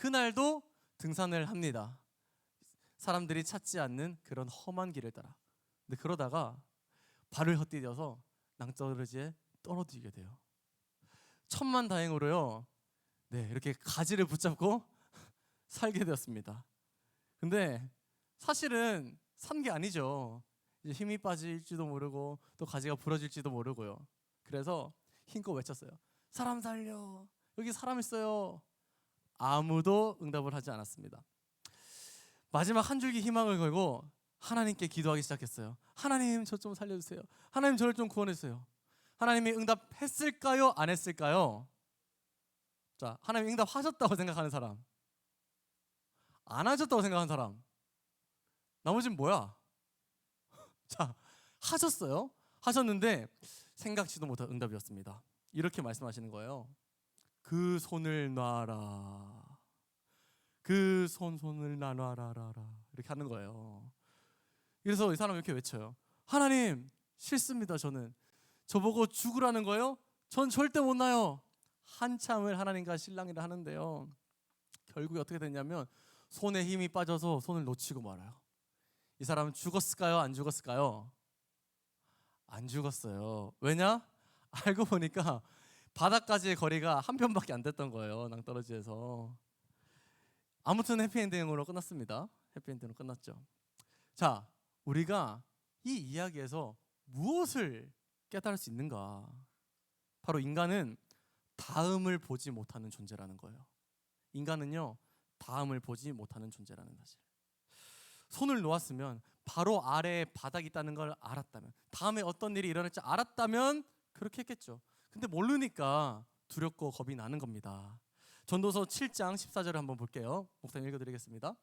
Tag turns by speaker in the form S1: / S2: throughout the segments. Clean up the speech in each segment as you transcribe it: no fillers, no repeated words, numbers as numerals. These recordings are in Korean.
S1: 그날도 등산을 합니다. 사람들이 찾지 않는 그런 험한 길을 따라. 근데 그러다가 발을 헛디뎌서 낭떠러지에 떨어지게 돼요. 천만다행으로요. 네, 이렇게 가지를 붙잡고 살게 되었습니다. 근데 사실은 산 게 아니죠. 이제 힘이 빠질지도 모르고 또 가지가 부러질지도 모르고요. 그래서 힘껏 외쳤어요. 사람 살려. 여기 사람 있어요. 아무도 응답을 하지 않았습니다. 마지막 한 줄기 희망을 걸고 하나님께 기도하기 시작했어요. 하나님 저 좀 살려주세요. 하나님 저를 좀 구원해주세요. 하나님이 응답했을까요? 안 했을까요? 자, 하나님 응답하셨다고 생각하는 사람, 안 하셨다고 생각하는 사람, 나머지는 뭐야? 자, 하셨어요. 하셨는데 생각지도 못한 응답이었습니다. 이렇게 말씀하시는 거예요. 그 손을 놔라. 그 손을 놔라라라. 이렇게 하는 거예요. 그래서 이 사람이 이렇게 외쳐요. 하나님, 싫습니다. 저보고 죽으라는 거예요? 전 절대 못 나요. 한참을 하나님과 실랑이를 하는데요. 결국에 어떻게 됐냐면 손에 힘이 빠져서 손을 놓치고 말아요. 이 사람은 죽었을까요? 안 죽었을까요? 안 죽었어요. 왜냐? 알고 보니까 바닥까지의 거리가 한 편밖에 안 됐던 거예요. 낭떠러지에서. 아무튼 해피엔딩으로 끝났습니다. 해피엔딩으로 끝났죠. 자, 우리가 이 이야기에서 무엇을 깨달을 수 있는가? 바로 인간은 다음을 보지 못하는 존재라는 거예요. 인간은요, 다음을 보지 못하는 존재라는 사실. 손을 놓았으면 바로 아래에 바닥이 있다는 걸 알았다면, 다음에 어떤 일이 일어날지 알았다면 그렇게 했겠죠. 근데 모르니까 두렵고 겁이 나는 겁니다. 전도서 7장 14절을 한번 볼게요. 목사님 읽어드리겠습니다.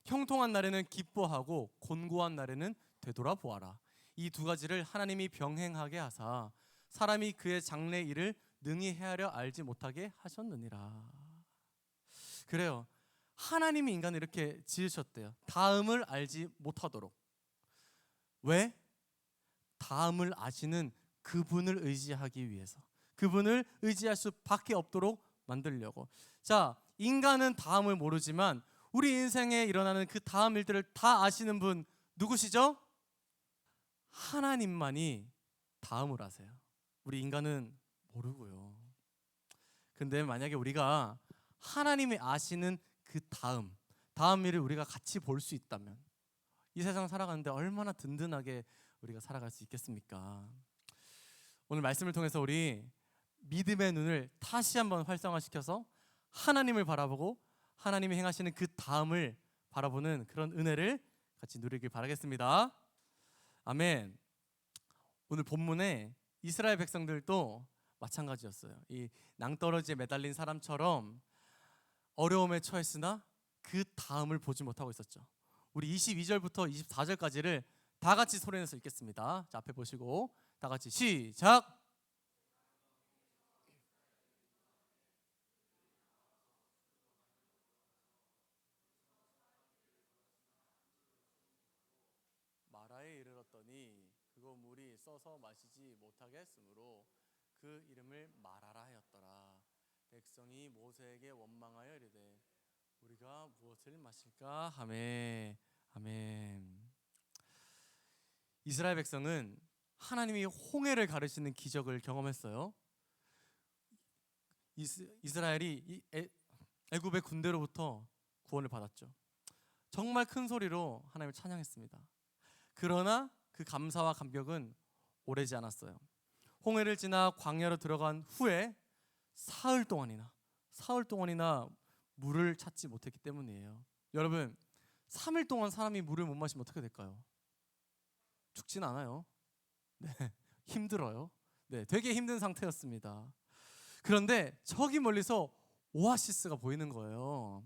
S1: 형통한 날에는 기뻐하고 곤고한 날에는 되돌아보아라. 이 두 가지를 하나님이 병행하게 하사 사람이 그의 장래 일을 능히 헤아려 알지 못하게 하셨느니라. 그래요. 하나님이 인간을 이렇게 지으셨대요. 다음을 알지 못하도록. 왜? 다음을 아시는 그분을 의지하기 위해서, 그분을 의지할 수밖에 없도록 만들려고. 자, 인간은 다음을 모르지만 우리 인생에 일어나는 그 다음 일들을 다 아시는 분 누구시죠? 하나님만이 다음을 아세요. 우리 인간은 모르고요. 근데 만약에 우리가 하나님이 아시는 그 다음 일을 우리가 같이 볼 수 있다면 이 세상 살아가는데 얼마나 든든하게 우리가 살아갈 수 있겠습니까? 오늘 말씀을 통해서 우리 믿음의 눈을 다시 한번 활성화시켜서 하나님을 바라보고 하나님이 행하시는 그 다음을 바라보는 그런 은혜를 같이 누리길 바라겠습니다. 아멘. 오늘 본문에 이스라엘 백성들도 마찬가지였어요. 이 낭떠러지에 매달린 사람처럼 어려움에 처했으나 그 다음을 보지 못하고 있었죠. 우리 22절부터 24절까지를 다 같이 소리내서 읽겠습니다. 자, 앞에 보시고 다 같이 시작. 마라에 이르렀더니 그곳 물이 써서 마시지 못하게 했으므로 그 이름을 마라라 하였더라. 백성이 모세에게 원망하여 이르되 우리가 무엇을 마실까 하매. 아멘. 이스라엘 백성은 하나님이 홍해를 가르치는 기적을 경험했어요. 이스라엘이 애굽의 군대로부터 구원을 받았죠. 정말 큰 소리로 하나님을 찬양했습니다. 그러나 그 감사와 감격은 오래지 않았어요. 홍해를 지나 광야로 들어간 후에 사흘 동안이나 물을 찾지 못했기 때문이에요. 여러분, 3일 동안 사람이 물을 못 마시면 어떻게 될까요? 죽진 않아요. 네, 힘들어요. 네, 되게 힘든 상태였습니다. 그런데 저기 멀리서 오아시스가 보이는 거예요.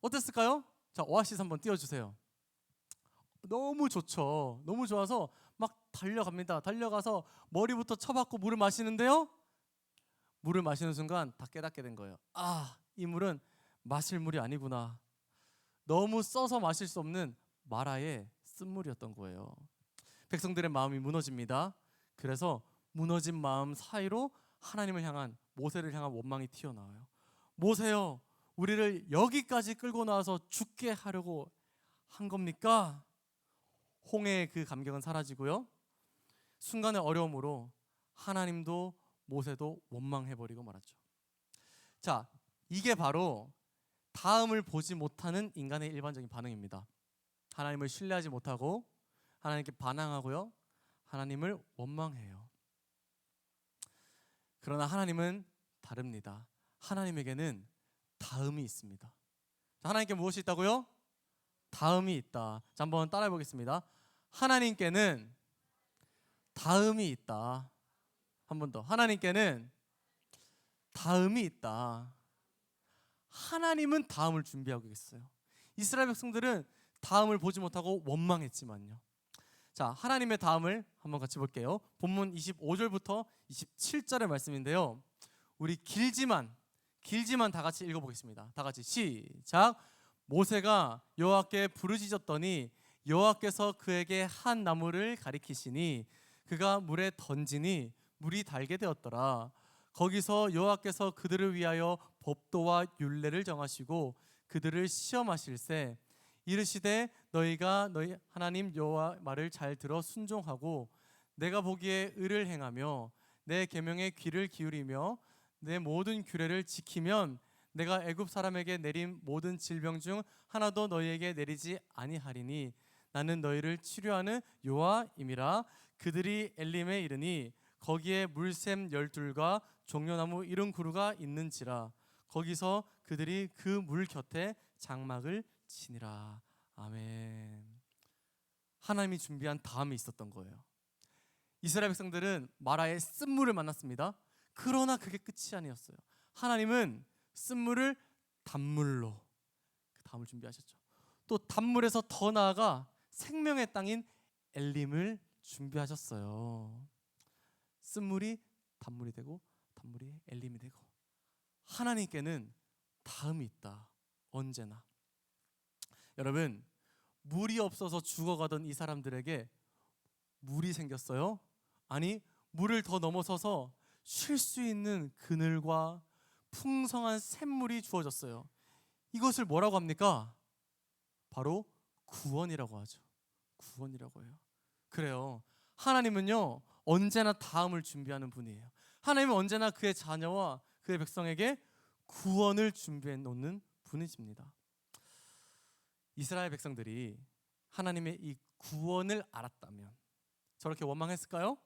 S1: 어땠을까요? 자, 오아시스 한번 띄워주세요. 너무 좋죠. 너무 좋아서 막 달려갑니다. 달려가서 머리부터 쳐박고 물을 마시는데요, 물을 마시는 순간 다 깨닫게 된 거예요. 아, 이 물은 마실 물이 아니구나. 너무 써서 마실 수 없는 마라의 쓴물이었던 거예요. 백성들의 마음이 무너집니다. 그래서 무너진 마음 사이로 하나님을 향한, 모세를 향한 원망이 튀어나와요. 모세요, 우리를 여기까지 끌고 나와서 죽게 하려고 한 겁니까? 홍해의 그 감격은 사라지고요. 순간의 어려움으로 하나님도 모세도 원망해버리고 말았죠. 자, 이게 바로 다음을 보지 못하는 인간의 일반적인 반응입니다. 하나님을 신뢰하지 못하고 하나님께 반항하고요. 하나님을 원망해요. 그러나 하나님은 다릅니다. 하나님에게는 다음이 있습니다. 하나님께 무엇이 있다고요? 다음이 있다. 자, 한번 따라해 보겠습니다. 하나님께는 다음이 있다. 한 번 더. 하나님께는 다음이 있다. 하나님은 다음을 준비하고 계셨어요. 이스라엘 백성들은 다음을 보지 못하고 원망했지만요. 자, 하나님의 다음을 한번 같이 볼게요. 본문 25절부터 27절의 말씀인데요. 우리 길지만 다 같이 읽어보겠습니다. 다 같이 시작. 모세가 여호와께 부르짖었더니 여호와께서 그에게 한 나무를 가리키시니 그가 물에 던지니 물이 달게 되었더라. 거기서 여호와께서 그들을 위하여 법도와 율례를 정하시고 그들을 시험하실세 이르시되 너희가 너희 하나님 여호와 말을 잘 들어 순종하고 내가 보기에 의를 행하며 내 계명에 귀를 기울이며 내 모든 규례를 지키면 내가 애굽 사람에게 내린 모든 질병 중 하나도 너희에게 내리지 아니하리니 나는 너희를 치료하는 여호와임이라. 그들이 엘림에 이르니 거기에 물샘 12과 종려나무 70그루가 있는지라. 거기서 그들이 그 물 곁에 장막을 치니라. 아멘. 하나님이 준비한 다음이 있었던 거예요. 이스라엘 백성들은 마라의 쓴물을 만났습니다. 그러나 그게 끝이 아니었어요. 하나님은 쓴물을 단물로 그 다음을 준비하셨죠. 또 단물에서 더 나아가 생명의 땅인 엘림을 준비하셨어요. 쓴물이 단물이 되고 단물이 엘림이 되고 하나님께는 다음이 있다. 언제나. 여러분, 물이 없어서 죽어가던 이 사람들에게 물이 생겼어요. 아니, 물을 더 넘어서서 쉴 수 있는 그늘과 풍성한 샘물이 주어졌어요. 이것을 뭐라고 합니까? 바로 구원이라고 하죠. 구원이라고 해요. 그래요. 하나님은요 언제나 다음을 준비하는 분이에요. 하나님은 언제나 그의 자녀와 그의 백성에게 구원을 준비해 놓는 분이십니다. 이스라엘 백성들이 하나님의 이 구원을 알았다면 저렇게 원망했을까요?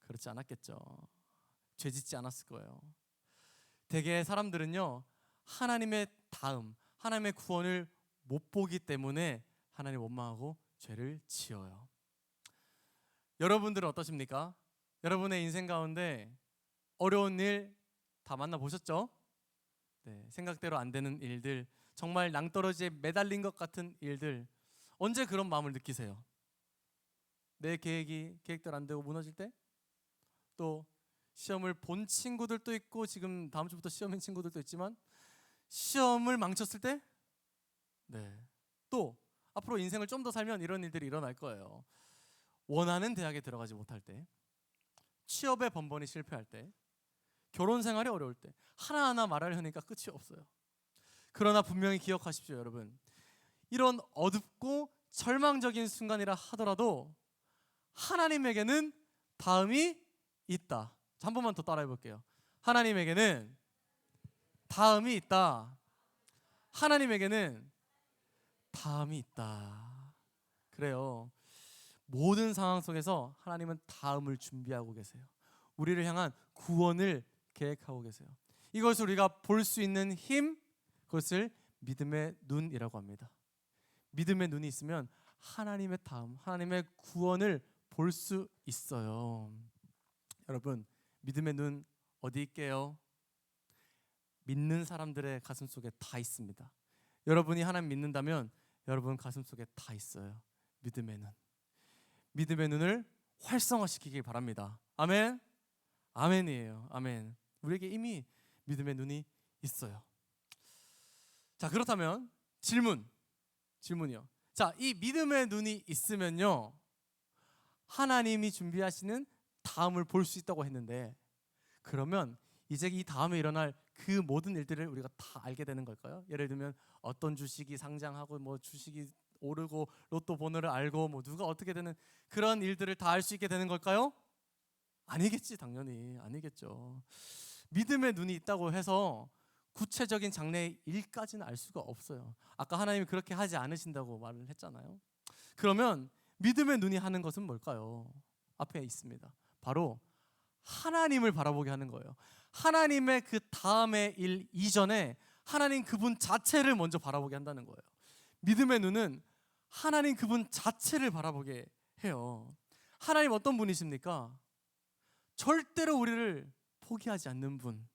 S1: 그렇지 않았겠죠. 죄짓지 않았을 거예요. 대개 사람들은요 하나님의 다음, 하나님의 구원을 못 보기 때문에 하나님 원망하고 죄를 지어요. 여러분들은 어떠십니까? 여러분의 인생 가운데 어려운 일 다 만나보셨죠? 네, 생각대로 안 되는 일들, 정말 낭떠러지에 매달린 것 같은 일들, 언제 그런 마음을 느끼세요? 내 계획대로 안 되고 무너질 때? 또 시험을 본 친구들도 있고 지금 다음 주부터 시험인 친구들도 있지만 시험을 망쳤을 때? 네. 또 앞으로 인생을 좀 더 살면 이런 일들이 일어날 거예요. 원하는 대학에 들어가지 못할 때, 취업에 번번이 실패할 때, 결혼 생활이 어려울 때 하나하나 말하려니까 끝이 없어요. 그러나 분명히 기억하십시오, 여러분. 이런 어둡고 절망적인 순간이라 하더라도 하나님에게는 다음이 있다. 한 번만 더 따라해 볼게요. 하나님에게는 다음이 있다. 하나님에게는 다음이 있다. 그래요. 모든 상황 속에서 하나님은 다음을 준비하고 계세요. 우리를 향한 구원을 계획하고 계세요. 이것을 우리가 볼 수 있는 힘, 그것을 믿음의 눈이라고 합니다. 믿음의 눈이 있으면 하나님의 다음, 하나님의 구원을 볼 수 있어요. 여러분, 믿음의 눈 어디 있게요? 믿는 사람들의 가슴 속에 다 있습니다. 여러분이 하나님 믿는다면 여러분 가슴 속에 다 있어요. 믿음의 눈. 믿음의 눈을 활성화시키길 바랍니다. 아멘. 아멘이에요. 아멘. 우리에게 이미 믿음의 눈이 있어요. 자, 그렇다면 질문이요. 자, 이 믿음의 눈이 있으면요 하나님이 준비하시는 다음을 볼 수 있다고 했는데, 그러면 이제 이 다음에 일어날 그 모든 일들을 우리가 다 알게 되는 걸까요? 예를 들면 어떤 주식이 상장하고 뭐 주식이 오르고 로또 번호를 알고 뭐 누가 어떻게 되는 그런 일들을 다 알 수 있게 되는 걸까요? 아니겠지, 당연히 아니겠죠. 믿음의 눈이 있다고 해서 구체적인 장래의 일까지는 알 수가 없어요. 아까 하나님이 그렇게 하지 않으신다고 말을 했잖아요. 그러면 믿음의 눈이 하는 것은 뭘까요? 앞에 있습니다. 바로 하나님을 바라보게 하는 거예요. 하나님의 그 다음의 일 이전에 하나님 그분 자체를 먼저 바라보게 한다는 거예요. 믿음의 눈은 하나님 그분 자체를 바라보게 해요. 하나님 어떤 분이십니까? 절대로 우리를 포기하지 않는 분,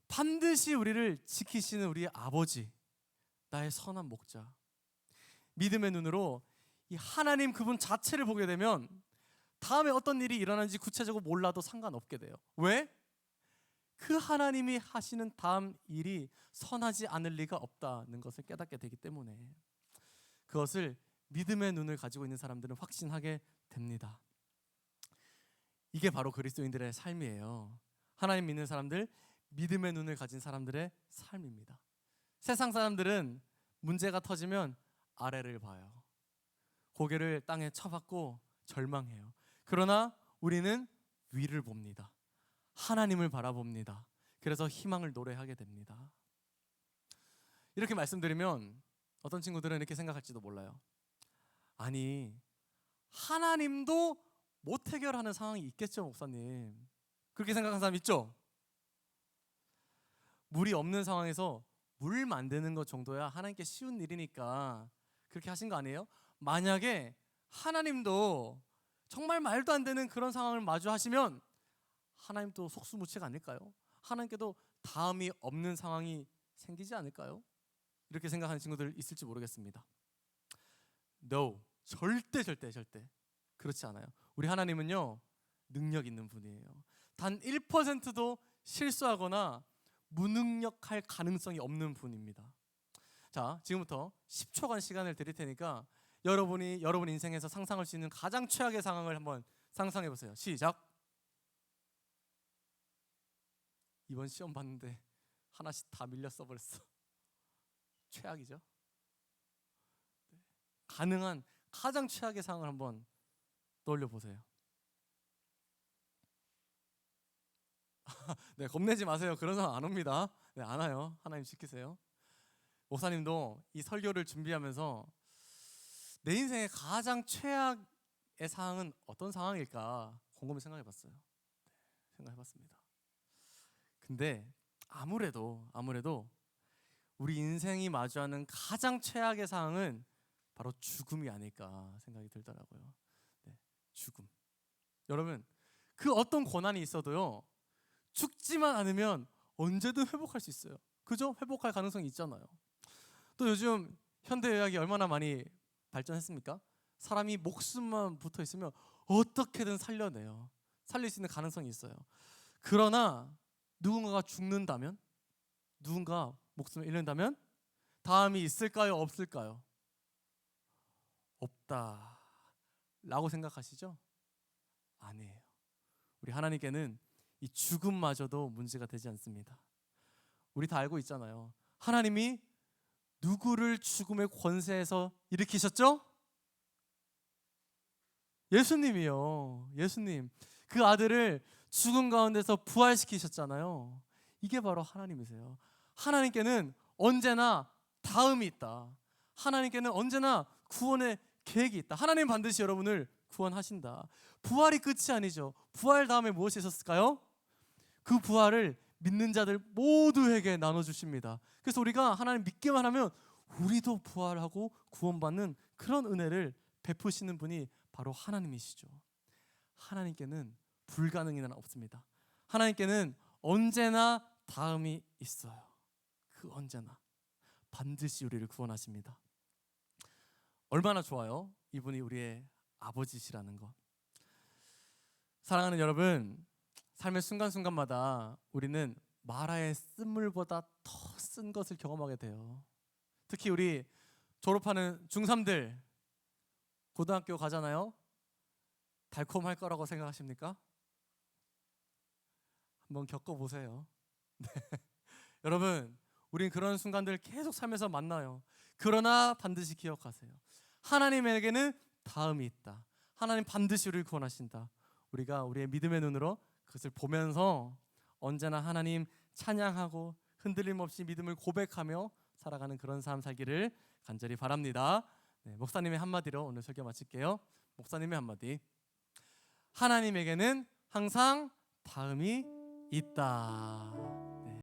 S1: 반드시 우리를 지키시는 우리의 아버지, 나의 선한 목자. 믿음의 눈으로 이 하나님 그분 자체를 보게 되면 다음에 어떤 일이 일어나는지 구체적으로 몰라도 상관없게 돼요. 왜? 그 하나님이 하시는 다음 일이 선하지 않을 리가 없다는 것을 깨닫게 되기 때문에 그것을 믿음의 눈을 가지고 있는 사람들은 확신하게 됩니다. 이게 바로 그리스도인들의 삶이에요. 하나님 믿는 사람들, 믿음의 눈을 가진 사람들의 삶입니다. 세상 사람들은 문제가 터지면 아래를 봐요. 고개를 땅에 쳐박고 절망해요. 그러나 우리는 위를 봅니다. 하나님을 바라봅니다. 그래서 희망을 노래하게 됩니다. 이렇게 말씀드리면 어떤 친구들은 이렇게 생각할지도 몰라요. 아니, 하나님도 못 해결하는 상황이 있겠죠, 목사님. 그렇게 생각하는 사람 있죠? 물이 없는 상황에서 물 만드는 것 정도야 하나님께 쉬운 일이니까 그렇게 하신 거 아니에요? 만약에 하나님도 정말 말도 안 되는 그런 상황을 마주하시면 하나님도 속수무책 아닐까요? 하나님께도 다음이 없는 상황이 생기지 않을까요? 이렇게 생각하는 친구들 있을지 모르겠습니다. No, 절대 그렇지 않아요. 우리 하나님은요, 능력 있는 분이에요. 단 1%도 실수하거나 무능력할 가능성이 없는 분입니다. 자, 지금부터 10초간 시간을 드릴 테니까 여러분이 여러분 인생에서 상상할 수 있는 가장 최악의 상황을 한번 상상해 보세요. 시작. 이번 시험 봤는데 하나씩 다 밀려 써버렸어. 최악이죠. 가능한 가장 최악의 상황을 한번 떠올려 보세요. 네, 겁내지 마세요. 그런 상황 안 옵니다. 네, 안 와요. 하나님 지키세요. 목사님도 이 설교를 준비하면서 내 인생의 가장 최악의 상황은 어떤 상황일까 곰곰이 생각해봤어요. 네, 생각해봤습니다. 근데 아무래도 우리 인생이 마주하는 가장 최악의 상황은 바로 죽음이 아닐까 생각이 들더라고요. 네, 죽음. 여러분, 그 어떤 고난이 있어도요, 죽지만 않으면 언제든 회복할 수 있어요. 그죠? 회복할 가능성이 있잖아요. 또 요즘 현대의학이 얼마나 많이 발전했습니까? 사람이 목숨만 붙어 있으면 어떻게든 살려내요. 살릴 수 있는 가능성이 있어요. 그러나 누군가가 죽는다면, 누군가 목숨을 잃는다면 다음이 있을까요? 없을까요? 없다 라고 생각하시죠? 아니에요. 우리 하나님께는 이 죽음마저도 문제가 되지 않습니다. 우리 다 알고 있잖아요. 하나님이 누구를 죽음의 권세에서 일으키셨죠? 예수님이요. 예수님. 그 아들을 죽음 가운데서 부활시키셨잖아요. 이게 바로 하나님이세요. 하나님께는 언제나 다음이 있다. 하나님께는 언제나 구원의 계획이 있다. 하나님 반드시 여러분을 구원하신다. 부활이 끝이 아니죠. 부활 다음에 무엇이 있었을까요? 그 부활을 믿는 자들 모두에게 나눠주십니다. 그래서 우리가 하나님 믿기만 하면 우리도 부활하고 구원받는 그런 은혜를 베푸시는 분이 바로 하나님이시죠. 하나님께는 불가능이 없습니다. 하나님께는 언제나 다음이 있어요. 그 언제나 반드시 우리를 구원하십니다. 얼마나 좋아요. 이분이 우리의 아버지시라는 것. 사랑하는 여러분, 삶의 순간순간마다 우리는 마라의 쓴물보다 더 쓴 것을 경험하게 돼요. 특히 우리 졸업하는 중3들 고등학교 가잖아요. 달콤할 거라고 생각하십니까? 한번 겪어보세요. 여러분, 우린 그런 순간들을 계속 살면서 만나요. 그러나 반드시 기억하세요. 하나님에게는 다음이 있다. 하나님 반드시 우리를 구원하신다. 우리가 우리의 믿음의 눈으로 그것을 보면서 언제나 하나님 찬양하고 흔들림 없이 믿음을 고백하며 살아가는 그런 삶 살기를 간절히 바랍니다. 네, 목사님의 한마디로 오늘 설교 마칠게요. 목사님의 한마디. 하나님에게는 항상 다음이 있다.